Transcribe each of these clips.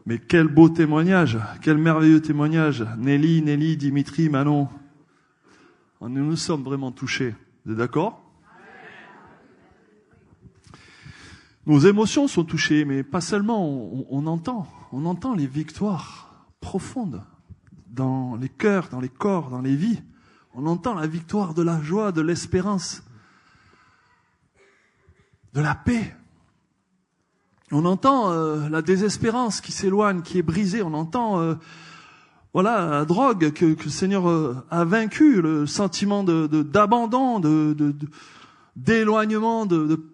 Mais quel beau témoignage, quel merveilleux témoignage. Nelly, Dimitri, Manon. Nous sommes vraiment touchés. Vous êtes d'accord? Nos émotions sont touchées, mais pas seulement. On entend les victoires profondes dans les cœurs, dans les corps, dans les vies. On entend la victoire de la joie, de l'espérance, de la paix. On entend la désespérance qui s'éloigne, qui est brisée. On entend la drogue que le Seigneur a vaincu, le sentiment d'abandon, d'éloignement, de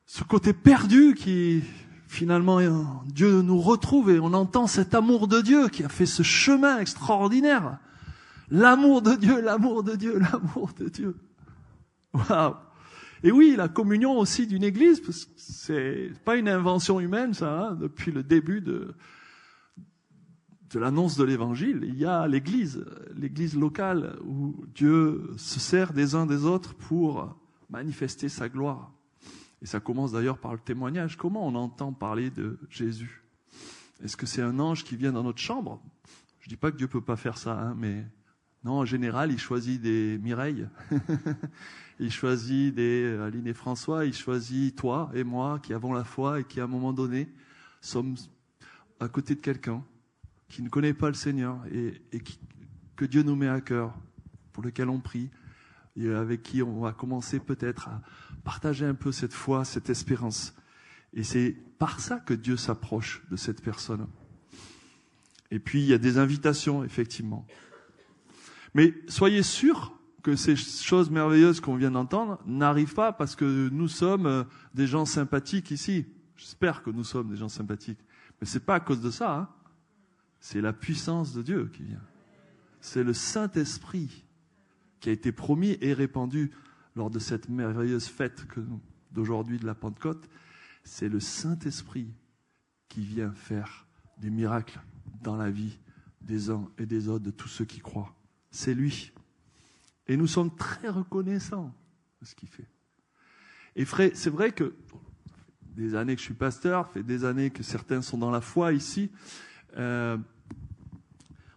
ce côté perdu qui finalement Dieu nous retrouve, et on entend cet amour de Dieu qui a fait ce chemin extraordinaire. L'amour de Dieu, l'amour de Dieu, l'amour de Dieu. Waouh! Et oui, la communion aussi d'une église, parce que c'est pas une invention humaine, ça, hein, depuis le début de l'annonce de l'évangile. Il y a l'église locale où Dieu se sert des uns des autres pour manifester sa gloire. Et ça commence d'ailleurs par le témoignage. Comment on entend parler de Jésus? Est-ce que c'est un ange qui vient dans notre chambre? Je dis pas que Dieu peut pas faire ça, hein, mais non, en général, il choisit des Mireille, il choisit des Aline et François, il choisit toi et moi qui avons la foi et qui, à un moment donné, sommes à côté de quelqu'un qui ne connaît pas le Seigneur et que Dieu nous met à cœur, pour lequel on prie, et avec qui on va commencer peut-être à partager un peu cette foi, cette espérance. Et c'est par ça que Dieu s'approche de cette personne. Et puis, il y a des invitations, effectivement. Mais soyez sûrs que ces choses merveilleuses qu'on vient d'entendre n'arrivent pas parce que nous sommes des gens sympathiques ici. J'espère que nous sommes des gens sympathiques. Mais c'est pas à cause de ça, hein. C'est la puissance de Dieu qui vient. C'est le Saint-Esprit qui a été promis et répandu lors de cette merveilleuse fête d'aujourd'hui de la Pentecôte. C'est le Saint-Esprit qui vient faire des miracles dans la vie des uns et des autres, de tous ceux qui croient. C'est lui. Et nous sommes très reconnaissants de ce qu'il fait. Et c'est vrai que des années que je suis pasteur, fait des années que certains sont dans la foi ici.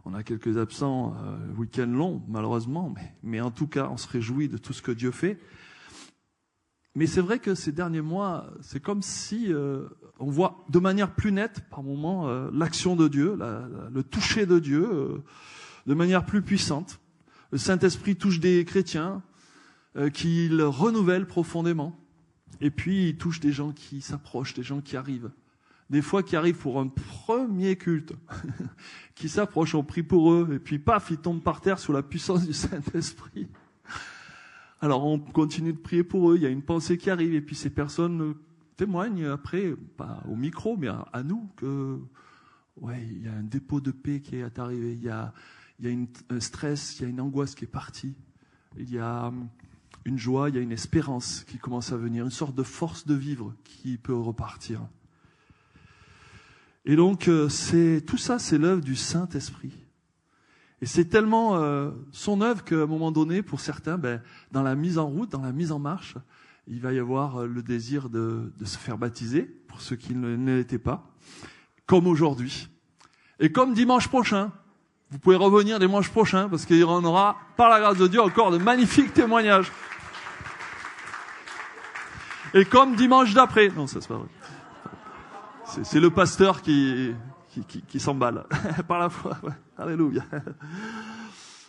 On a quelques absents week-end long, malheureusement, mais en tout cas, on se réjouit de tout ce que Dieu fait. Mais c'est vrai que ces derniers mois, c'est comme si on voit de manière plus nette, par moments, l'action de Dieu, le toucher de Dieu, de manière plus puissante. Le Saint-Esprit touche des chrétiens qu'il renouvelle profondément. Et puis, il touche des gens qui s'approchent, des gens qui arrivent. Des fois, qui arrivent pour un premier culte, qui s'approchent, on prie pour eux, et puis paf, ils tombent par terre sous la puissance du Saint-Esprit. Alors, on continue de prier pour eux, il y a une pensée qui arrive, et puis ces personnes témoignent après, pas au micro, mais à nous, que il y a un dépôt de paix qui est arrivé, il y a un stress, il y a une angoisse qui est partie, il y a une joie, il y a une espérance qui commence à venir, une sorte de force de vivre qui peut repartir. Et donc, tout ça, c'est l'œuvre du Saint-Esprit. Et c'est tellement son œuvre qu'à un moment donné, pour certains, dans la mise en route, dans la mise en marche, il va y avoir le désir de se faire baptiser, pour ceux qui ne l'étaient pas, comme aujourd'hui. Et comme dimanche prochain, vous pouvez revenir dimanche prochain, parce qu'il y en aura, par la grâce de Dieu, encore de magnifiques témoignages. Et comme dimanche d'après, non, ça c'est pas vrai. C'est le pasteur qui s'emballe par la foi. Ouais. Alléluia.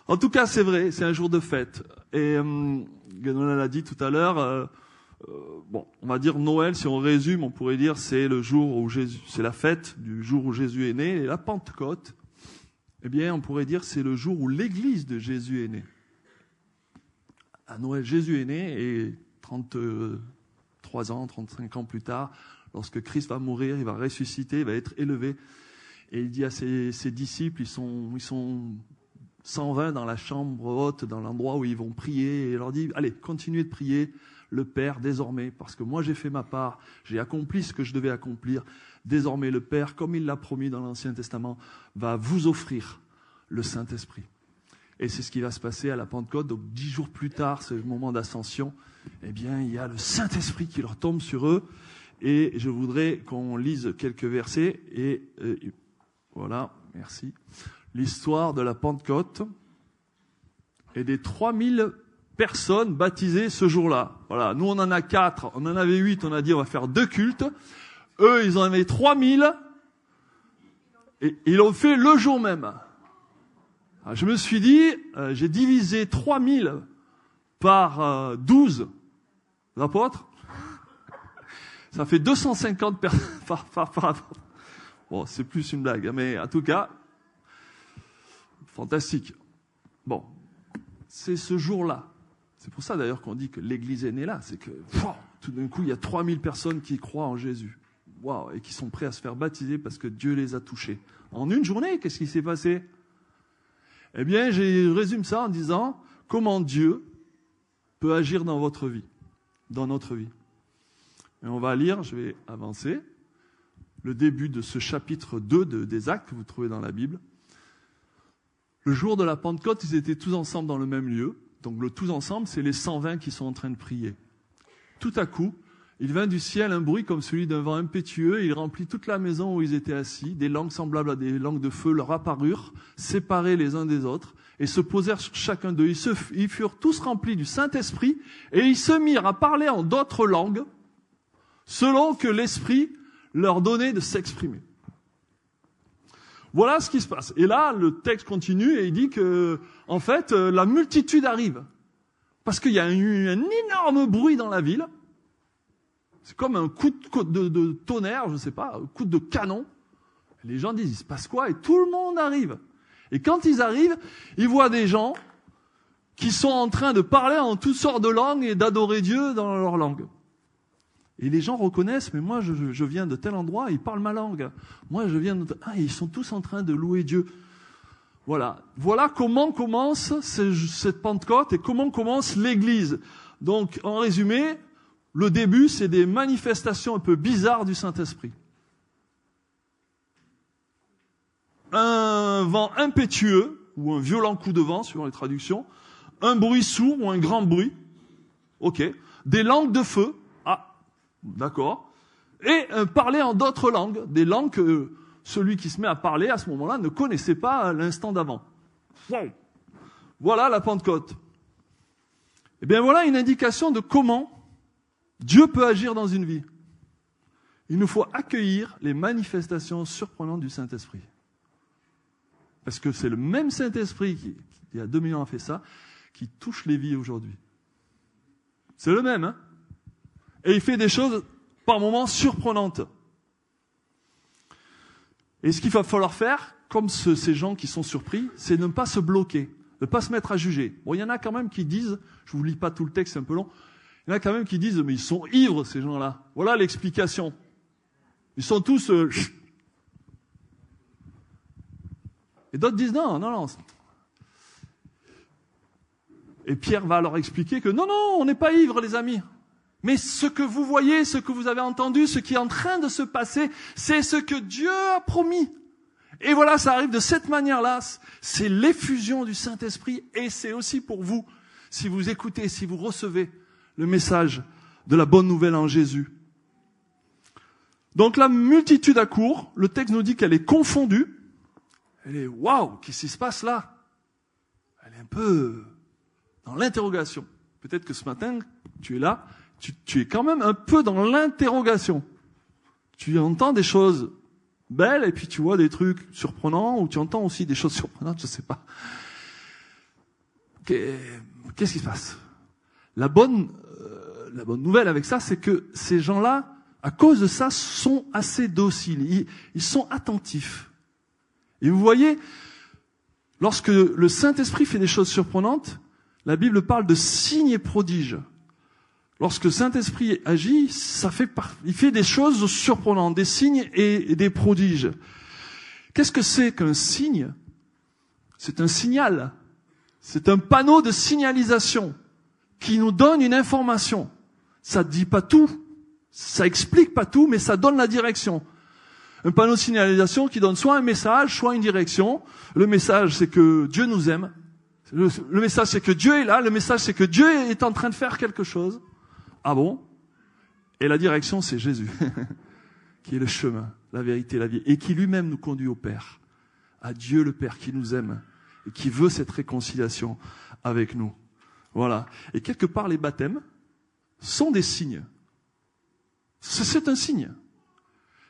En tout cas, c'est vrai, c'est un jour de fête. Et Guénola l'a dit tout à l'heure. On va dire Noël, si on résume, on pourrait dire c'est le jour où Jésus, c'est la fête du jour où Jésus est né. Et la Pentecôte, eh bien, on pourrait dire c'est le jour où l'Église de Jésus est née. À Noël, Jésus est né, et 33 ans, 35 ans plus tard, lorsque Christ va mourir, il va ressusciter, il va être élevé. Et il dit à ses disciples, ils sont 120 dans la chambre haute, dans l'endroit où ils vont prier. Et il leur dit, allez, continuez de prier le Père désormais, parce que moi j'ai fait ma part, j'ai accompli ce que je devais accomplir. Désormais le Père, comme il l'a promis dans l'Ancien Testament, va vous offrir le Saint-Esprit. Et c'est ce qui va se passer à la Pentecôte. Donc 10 jours plus tard, ce moment d'ascension, eh bien il y a le Saint-Esprit qui leur tombe sur eux. Et je voudrais qu'on lise quelques versets et Voilà, merci. L'histoire de la Pentecôte et des 3000 personnes baptisées ce jour-là. Voilà, nous on en a 4, on en avait 8, on a dit on va faire 2 cultes. Eux, ils en avaient 3000 et ils l'ont fait le jour même. Alors, je me suis dit, j'ai divisé 3000 par 12 apôtres. Ça fait 250 personnes par apôtre. Bon, c'est plus une blague, mais en tout cas, fantastique. Bon, c'est ce jour-là. C'est pour ça d'ailleurs qu'on dit que l'Église est née là. C'est que tout d'un coup, il y a 3000 personnes qui croient en Jésus. Wow, et qui sont prêts à se faire baptiser parce que Dieu les a touchés. En une journée, qu'est-ce qui s'est passé? Eh bien, je résume ça en disant comment Dieu peut agir dans votre vie, dans notre vie. Et on va lire, je vais avancer, le début de ce chapitre 2 des Actes que vous trouvez dans la Bible. Le jour de la Pentecôte, ils étaient tous ensemble dans le même lieu. Donc le tous ensemble, c'est les 120 qui sont en train de prier. Tout à coup, il vint du ciel un bruit comme celui d'un vent impétueux, et il remplit toute la maison où ils étaient assis. Des langues semblables à des langues de feu leur apparurent, séparées les uns des autres, et se posèrent sur chacun d'eux. Ils furent tous remplis du Saint-Esprit, et ils se mirent à parler en d'autres langues, selon que l'Esprit leur donnait de s'exprimer. Voilà ce qui se passe. Et là, le texte continue et il dit que, en fait, la multitude arrive. Parce qu'il y a eu un énorme bruit dans la ville. C'est comme un coup de tonnerre, je sais pas, un coup de canon. Les gens disent, il se passe quoi? Et tout le monde arrive. Et quand ils arrivent, ils voient des gens qui sont en train de parler en toutes sortes de langues et d'adorer Dieu dans leur langue. Et les gens reconnaissent, mais moi je viens de tel endroit, ils parlent ma langue. Moi je viens de... Ah, ils sont tous en train de louer Dieu. Voilà. Voilà comment commence cette Pentecôte et comment commence l'Église. Donc, en résumé, le début, c'est des manifestations un peu bizarres du Saint-Esprit. Un vent impétueux, ou un violent coup de vent, suivant les traductions. Un bruit sourd ou un grand bruit. Ok. Des langues de feu. D'accord. Et parler en d'autres langues, des langues que celui qui se met à parler à ce moment-là ne connaissait pas à l'instant d'avant. Wow. Voilà la Pentecôte. Eh bien voilà une indication de comment Dieu peut agir dans une vie. Il nous faut accueillir les manifestations surprenantes du Saint-Esprit. Parce que c'est le même Saint-Esprit qui, il y a 2000 ans, a fait ça, qui touche les vies aujourd'hui. C'est le même, hein? Et il fait des choses, par moments, surprenantes. Et ce qu'il va falloir faire, comme ces gens qui sont surpris, c'est de ne pas se bloquer, de ne pas se mettre à juger. Bon, il y en a quand même qui disent, je vous lis pas tout le texte, c'est un peu long, il y en a quand même qui disent, mais ils sont ivres, ces gens-là. Voilà l'explication. Ils sont tous... Et d'autres disent, non. Et Pierre va leur expliquer que non, on n'est pas ivres, les amis. Mais ce que vous voyez, ce que vous avez entendu, ce qui est en train de se passer, c'est ce que Dieu a promis. Et voilà, ça arrive de cette manière-là. C'est l'effusion du Saint-Esprit et c'est aussi pour vous, si vous écoutez, si vous recevez le message de la bonne nouvelle en Jésus. Donc la multitude accourt, le texte nous dit qu'elle est confondue. Elle est, waouh, qu'est-ce qui se passe là? Elle est un peu dans l'interrogation. Peut-être que ce matin, tu es là, tu es quand même un peu dans l'interrogation. Tu entends des choses belles et puis tu vois des trucs surprenants ou tu entends aussi des choses surprenantes, je sais pas. Qu'est-ce qui se passe? La bonne nouvelle avec ça, c'est que ces gens-là, à cause de ça, sont assez dociles. Ils sont attentifs. Et vous voyez, lorsque le Saint-Esprit fait des choses surprenantes, la Bible parle de signes et prodiges. Lorsque le Saint-Esprit agit, il fait des choses surprenantes, des signes et des prodiges. Qu'est-ce que c'est qu'un signe? C'est un signal. C'est un panneau de signalisation qui nous donne une information. Ça ne dit pas tout, ça explique pas tout, mais ça donne la direction. Un panneau de signalisation qui donne soit un message, soit une direction. Le message, c'est que Dieu nous aime. Le message, c'est que Dieu est là. Le message, c'est que Dieu est en train de faire quelque chose. Ah bon? Et la direction, c'est Jésus, qui est le chemin, la vérité, la vie, et qui lui-même nous conduit au Père. à Dieu le Père qui nous aime et qui veut cette réconciliation avec nous. Voilà. Et quelque part, les baptêmes sont des signes. C'est un signe.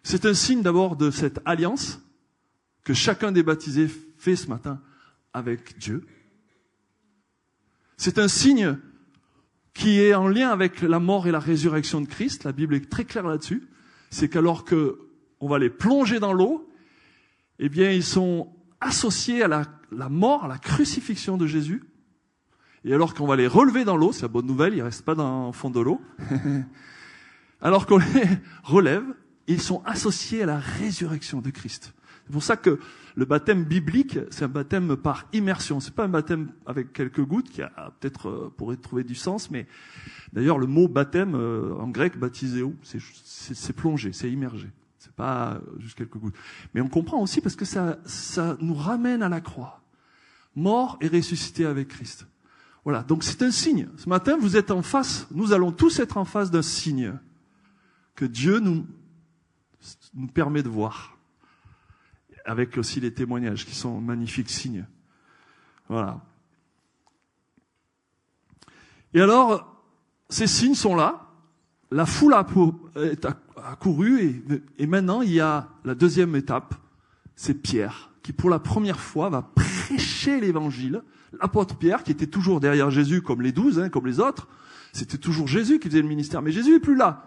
C'est un signe d'abord de cette alliance que chacun des baptisés fait ce matin avec Dieu. C'est un signe qui est en lien avec la mort et la résurrection de Christ. La Bible est très claire là-dessus. C'est qu'alors qu'on va les plonger dans l'eau, eh bien, ils sont associés à la mort, à la crucifixion de Jésus. Et alors qu'on va les relever dans l'eau, c'est la bonne nouvelle, ils ne restent pas dans le fond de l'eau. Alors qu'on les relève, ils sont associés à la résurrection de Christ. C'est pour ça que le baptême biblique, c'est un baptême par immersion. C'est pas un baptême avec quelques gouttes qui a peut-être pourrait trouver du sens, mais d'ailleurs le mot baptême en grec baptiséo, c'est plongé, c'est immergé. C'est pas juste quelques gouttes. Mais on comprend aussi parce que ça nous ramène à la croix, mort et ressuscité avec Christ. Voilà, donc c'est un signe. Ce matin, vous êtes en face, nous allons tous être en face d'un signe que Dieu nous permet de voir. Avec aussi les témoignages qui sont magnifiques signes. Voilà. Et alors, ces signes sont là. La foule a couru et maintenant il y a la deuxième étape. C'est Pierre qui pour la première fois va prêcher l'évangile. L'apôtre Pierre qui était toujours derrière Jésus comme les 12, comme les autres. C'était toujours Jésus qui faisait le ministère. Mais Jésus est plus là.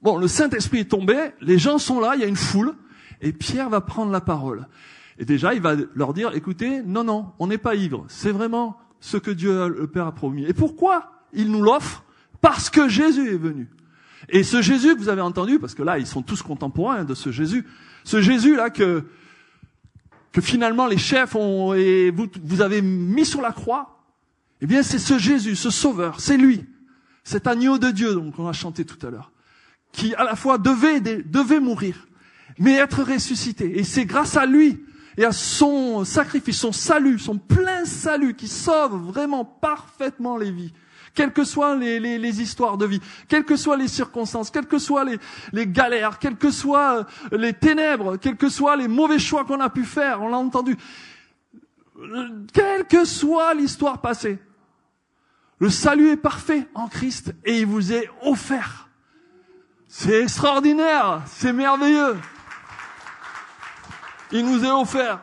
Bon, le Saint-Esprit est tombé. Les gens sont là. Il y a une foule. Et Pierre va prendre la parole. Et déjà, il va leur dire, écoutez, non, on n'est pas ivre. C'est vraiment ce que Dieu le Père a promis. Et pourquoi il nous l'offre? Parce que Jésus est venu. Et ce Jésus que vous avez entendu, parce que là, ils sont tous contemporains de ce Jésus-là que finalement les chefs vous avez mis sur la croix, eh bien, c'est ce Jésus, ce Sauveur, c'est lui. Cet agneau de Dieu, donc on a chanté tout à l'heure, qui à la fois devait mourir, mais être ressuscité. Et c'est grâce à lui et à son sacrifice, son salut, son plein salut qui sauve vraiment parfaitement les vies. Quelles que soient les histoires de vie, quelles que soient les circonstances, quelles que soient les galères, quelles que soient les ténèbres, quels que soient les mauvais choix qu'on a pu faire, on l'a entendu. Quelle que soit l'histoire passée, le salut est parfait en Christ et il vous est offert. C'est extraordinaire, c'est merveilleux. Il nous est offert.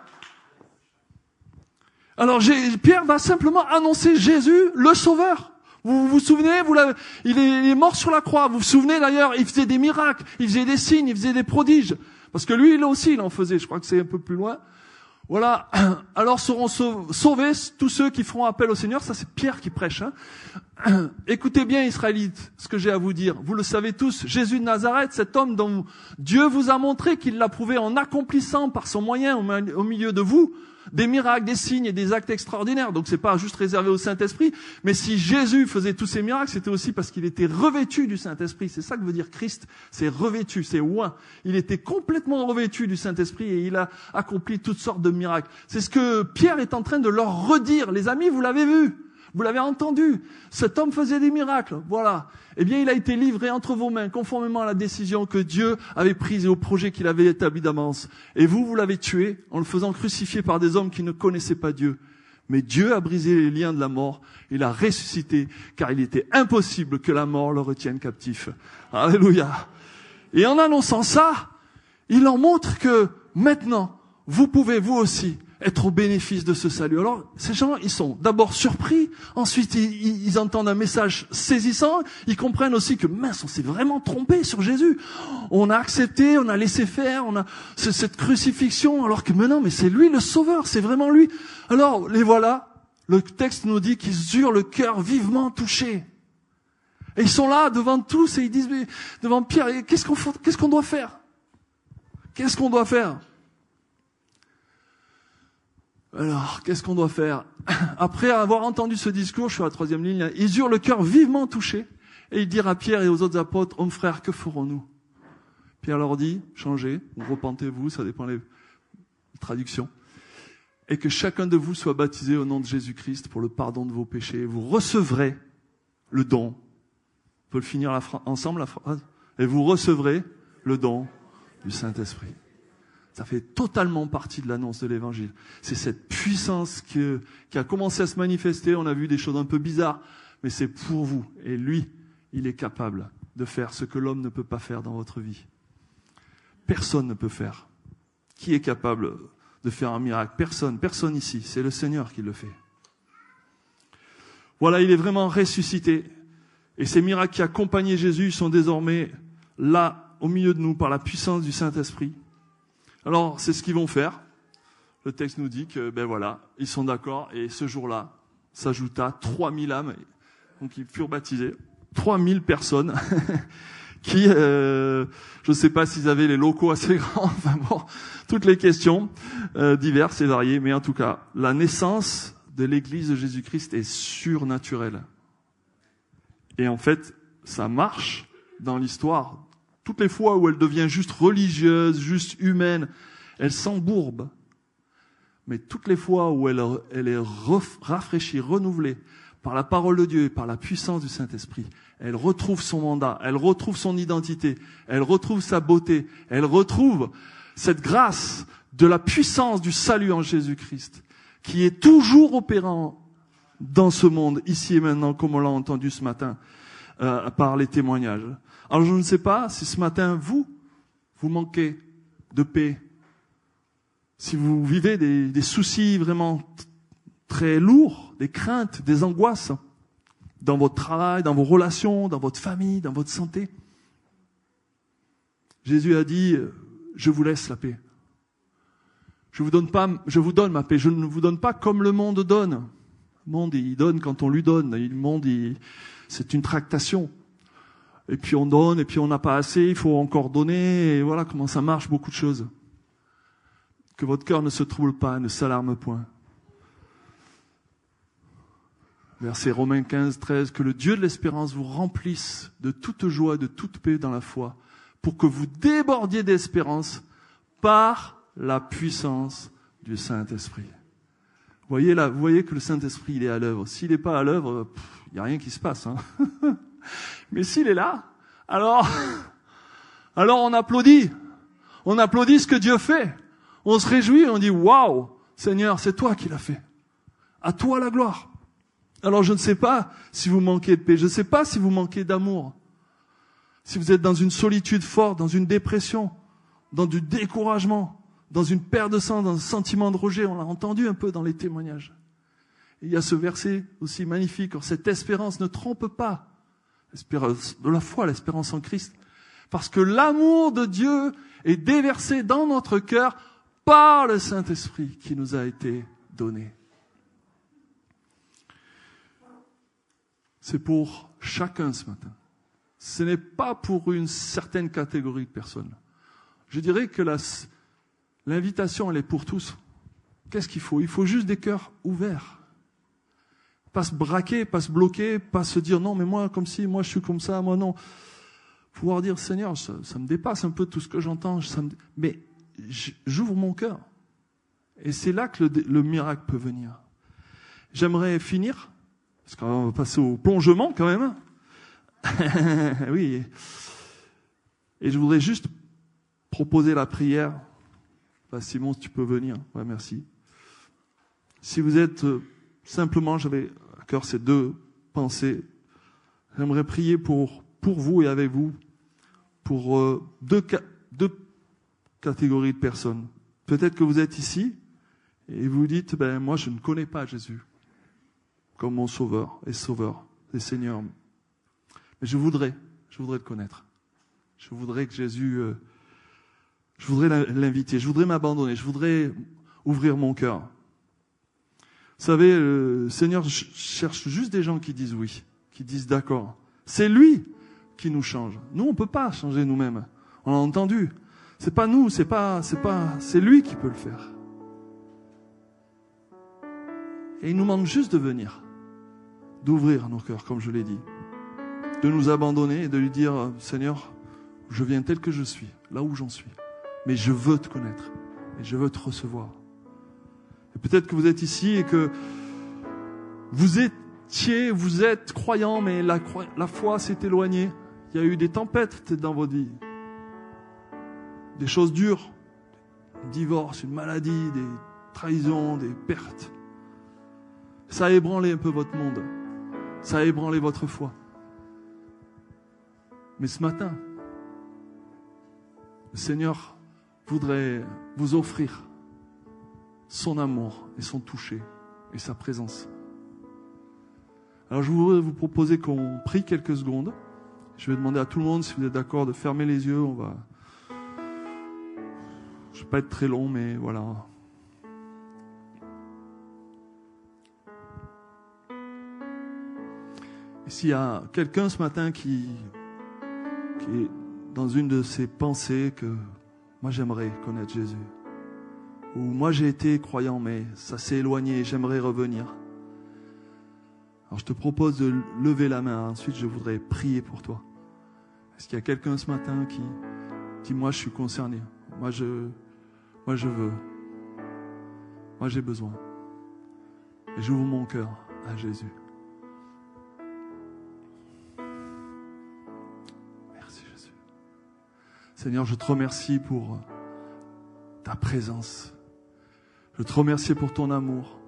Alors Pierre va simplement annoncer Jésus, le Sauveur. Vous vous souvenez, il est mort sur la croix. Vous vous souvenez d'ailleurs, il faisait des miracles, il faisait des signes, il faisait des prodiges. Parce que lui, il en faisait. Je crois que c'est un peu plus loin. Voilà. Alors seront sauvés tous ceux qui feront appel au Seigneur. Ça, c'est Pierre qui prêche. Écoutez bien, Israélites, ce que j'ai à vous dire. Vous le savez tous, Jésus de Nazareth, cet homme dont Dieu vous a montré qu'il l'a prouvé en accomplissant par son moyen au milieu de vous des miracles, des signes et des actes extraordinaires. Donc c'est pas juste réservé au Saint-Esprit, mais si Jésus faisait tous ces miracles, c'était aussi parce qu'il était revêtu du Saint-Esprit. C'est ça que veut dire Christ, c'est revêtu, c'est oint. Il était complètement revêtu du Saint-Esprit et il a accompli toutes sortes de miracles. C'est ce que Pierre est en train de leur redire. Les amis, vous l'avez vu, vous l'avez entendu. Cet homme faisait des miracles, voilà. Eh bien, il a été livré entre vos mains, conformément à la décision que Dieu avait prise et au projet qu'il avait établi d'avance. Et vous l'avez tué en le faisant crucifier par des hommes qui ne connaissaient pas Dieu. Mais Dieu a brisé les liens de la mort, il a ressuscité, car il était impossible que la mort le retienne captif. Alléluia. Et en annonçant ça, il en montre que maintenant, vous pouvez vous aussi être au bénéfice de ce salut. Alors, ces gens, ils sont d'abord surpris, ensuite ils entendent un message saisissant, ils comprennent aussi que mince, on s'est vraiment trompé sur Jésus. On a accepté, on a laissé faire, on a cette crucifixion, alors que maintenant, mais c'est lui le Sauveur, c'est vraiment lui. Alors, les voilà, le texte nous dit qu'ils eurent le cœur vivement touché. Et ils sont là devant tous et ils disent, mais, devant Pierre, qu'est-ce qu'on doit faire? Qu'est-ce qu'on doit faire? Alors, qu'est-ce qu'on doit faire? Après avoir entendu ce discours, je suis à la 3e ligne, ils eurent le cœur vivement touché, et ils dirent à Pierre et aux autres apôtres, hommes frères, que ferons-nous? Pierre leur dit, changez, ou repentez-vous, ça dépend des traductions, et que chacun de vous soit baptisé au nom de Jésus-Christ pour le pardon de vos péchés, vous recevrez le don. On peut le finir ensemble, la phrase? Et vous recevrez le don du Saint-Esprit. Ça fait totalement partie de l'annonce de l'évangile. C'est cette puissance qui a commencé à se manifester. On a vu des choses un peu bizarres, mais c'est pour vous. Et lui, il est capable de faire ce que l'homme ne peut pas faire dans votre vie. Personne ne peut faire. Qui est capable de faire un miracle? Personne. Personne ici. C'est le Seigneur qui le fait. Voilà, il est vraiment ressuscité. Et ces miracles qui accompagnaient Jésus sont désormais là, au milieu de nous, par la puissance du Saint-Esprit. Alors, c'est ce qu'ils vont faire. Le texte nous dit que, ils sont d'accord. Et ce jour-là, s'ajouta 3000 âmes. Donc, ils furent baptisés. 3000 personnes qui, je ne sais pas s'ils avaient les locaux assez grands. Enfin bon, toutes les questions diverses et variées. Mais en tout cas, la naissance de l'Église de Jésus-Christ est surnaturelle. Et en fait, ça marche dans l'histoire. Toutes les fois où elle devient juste religieuse, juste humaine, elle s'embourbe. Mais toutes les fois où elle est rafraîchie, renouvelée par la parole de Dieu et par la puissance du Saint-Esprit, elle retrouve son mandat, elle retrouve son identité, elle retrouve sa beauté, elle retrouve cette grâce de la puissance du salut en Jésus-Christ, qui est toujours opérant dans ce monde, ici et maintenant, comme on l'a entendu ce matin, par les témoignages. Alors je ne sais pas si ce matin, vous manquez de paix, si vous vivez des soucis vraiment très lourds, des craintes, des angoisses, dans votre travail, dans vos relations, dans votre famille, dans votre santé. Jésus a dit, je vous laisse la paix. Je vous donne ma paix. Je ne vous donne pas comme le monde donne. Le monde, il donne quand on lui donne. Le monde, c'est une tractation. Et puis on donne, et puis on n'a pas assez, il faut encore donner, et voilà comment ça marche, beaucoup de choses. Que votre cœur ne se trouble pas, ne s'alarme point. Verset Romains 15, 13, que le Dieu de l'espérance vous remplisse de toute joie, de toute paix dans la foi, pour que vous débordiez d'espérance par la puissance du Saint-Esprit. Vous voyez que le Saint-Esprit, il est à l'œuvre. S'il n'est pas à l'œuvre, il n'y a rien qui se passe. Hein. Mais s'il est là, alors on applaudit. On applaudit ce que Dieu fait. On se réjouit, on dit, waouh, Seigneur, c'est toi qui l'as fait. À toi la gloire. Alors je ne sais pas si vous manquez de paix, je ne sais pas si vous manquez d'amour. Si vous êtes dans une solitude forte, dans une dépression, dans du découragement, dans une perte de sens, dans un sentiment de rejet, on l'a entendu un peu dans les témoignages. Et il y a ce verset aussi magnifique, cette espérance ne trompe pas. L'espérance de la foi, l'espérance en Christ. Parce que l'amour de Dieu est déversé dans notre cœur par le Saint-Esprit qui nous a été donné. C'est pour chacun ce matin. Ce n'est pas pour une certaine catégorie de personnes. Je dirais que l'invitation, elle est pour tous. Qu'est-ce qu'il faut? Il faut juste des cœurs ouverts. Pas se braquer, pas se bloquer, pas se dire non, mais moi, comme si, moi je suis comme ça, moi non. Pouvoir dire, Seigneur, ça me dépasse un peu tout ce que j'entends, mais j'ouvre mon cœur. Et c'est là que le miracle peut venir. J'aimerais finir, parce qu'on va passer au plongement quand même. Oui. Et je voudrais juste proposer la prière. Simon, si tu peux venir. Ouais, merci. Si vous êtes simplement, j'avais à cœur ces deux pensées. J'aimerais prier pour vous et avec vous, pour deux catégories de personnes. Peut-être que vous êtes ici et vous dites, moi je ne connais pas Jésus comme mon sauveur et Seigneur. Mais je voudrais le connaître. Je voudrais que Jésus, je voudrais l'inviter, je voudrais m'abandonner, je voudrais ouvrir mon cœur. Vous savez, le Seigneur cherche juste des gens qui disent oui, qui disent d'accord. C'est lui qui nous change. Nous, on ne peut pas changer nous-mêmes. On l'a entendu. C'est pas nous, c'est lui qui peut le faire. Et il nous demande juste de venir, d'ouvrir nos cœurs, comme je l'ai dit, de nous abandonner et de lui dire, Seigneur, je viens tel que je suis, là où j'en suis. Mais je veux te connaître et je veux te recevoir. Et peut-être que vous êtes ici et que vous êtes croyant, mais la foi s'est éloignée. Il y a eu des tempêtes peut-être dans votre vie. Des choses dures, divorce, une maladie, des trahisons, des pertes. Ça a ébranlé un peu votre monde. Ça a ébranlé votre foi. Mais ce matin, le Seigneur voudrait vous offrir son amour et son toucher et sa présence. Alors je voudrais vous proposer qu'on prie quelques secondes. Je vais demander à tout le monde, si vous êtes d'accord, de fermer les yeux. Je ne vais pas être très long, mais voilà. Et s'il y a quelqu'un ce matin qui est dans une de ces pensées que moi j'aimerais connaître Jésus, ou moi j'ai été croyant mais ça s'est éloigné et j'aimerais revenir, alors je te propose de lever la main. Ensuite je voudrais prier pour toi. Est-ce qu'il y a quelqu'un ce matin qui dit moi je suis concerné, moi je veux, moi j'ai besoin, et j'ouvre mon cœur à Jésus. Seigneur, je te remercie pour ta présence. Je te remercie pour ton amour.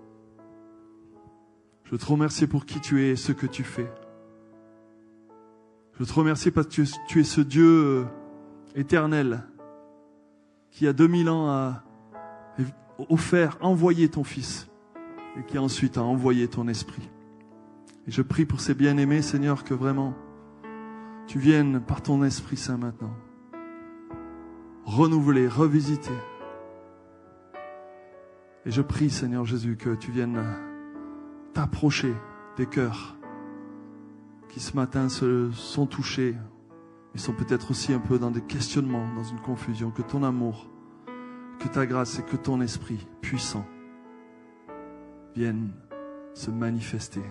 Je te remercie pour qui tu es et ce que tu fais. Je te remercie parce que tu es ce Dieu éternel qui, il y a 2000 ans, a envoyé ton Fils et qui ensuite a envoyé ton Esprit. Et je prie pour ces bien-aimés, Seigneur, que vraiment tu viennes par ton Esprit Saint maintenant renouveler, revisiter. Et je prie, Seigneur Jésus, que tu viennes t'approcher des cœurs qui ce matin se sont touchés, mais sont peut-être aussi un peu dans des questionnements, dans une confusion. Que ton amour, que ta grâce et que ton esprit puissant viennent se manifester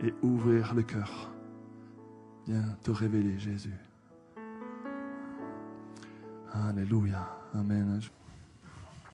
et ouvrir le cœur. Viens te révéler, Jésus. Alléluia. Amen.